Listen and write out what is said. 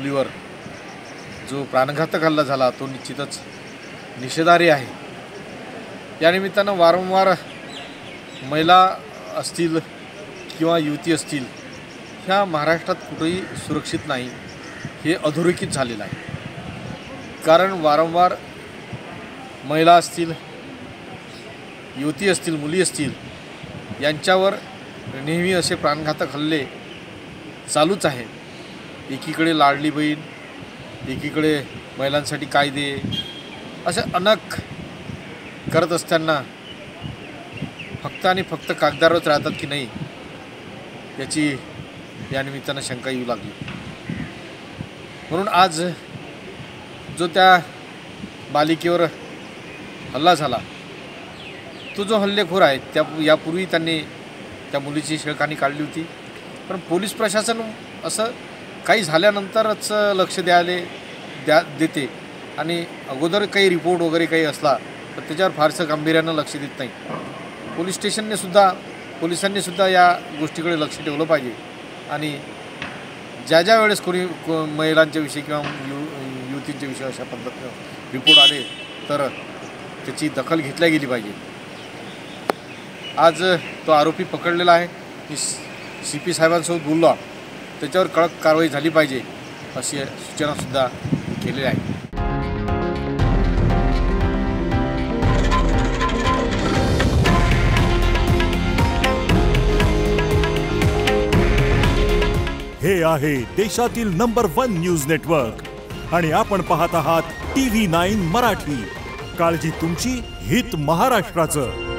मुलीवर जो प्राणघातक हल्ला झाला तो निश्चितच निषेधार्ह आहे। या निमित्तानं वारंवार महिला असतील किंवा युवती असतील ह्या महाराष्ट्रात कुठेही सुरक्षित नाही हे अधोरेखित झालेलं आहे। कारण वारंवार महिला असतील, युवती असतील, मुली असतील यांच्यावर नेहमी असे प्राणघातक हल्ले चालूच आहेत। एकीकडे लाडली बहीण, एकीकडे महिलांसाठी कायदे, असे अनेक करत असताना फक्त आणि फक्त कागदावरच राहतात की नाही याची या निमित्तानं शंका येऊ लागली। म्हणून आज जो त्या बालिकेवर हल्ला झाला तो जो हल्लेखोर आहे यापूर्वी त्यांनी त्या मुलीची छेडखानी काढली होती, पण पोलीस प्रशासन असं काही झाल्यानंतरच लक्ष देते आणि अगोदर काही रिपोर्ट वगैरे काही असला तर त्याच्यावर फारसं गांभीर्यानं लक्ष देत नाही। पोलिसांनी सुद्धा या गोष्टीकडे लक्ष ठेवलं पाहिजे आणि ज्या वेळेस कोणी महिलांच्या विषयी किंवा युवतींच्या विषयी अशा पद्धतीने रिपोर्ट आले तर त्याची दखल घेतली गेली पाहिजे। आज तो आरोपी पकडलेला आहे, मी CP साहेबांसोबत बोललो, त्याच्यावर कडक कारवाई झाली पाहिजे अशी सूचनासुद्धा केलेली आहे। हे आहे देशातील नंबर 1 न्यूज नेटवर्क आणि आपण पाहत आहात TV9 मराठी। काळजी तुमची, हित महाराष्ट्राचं।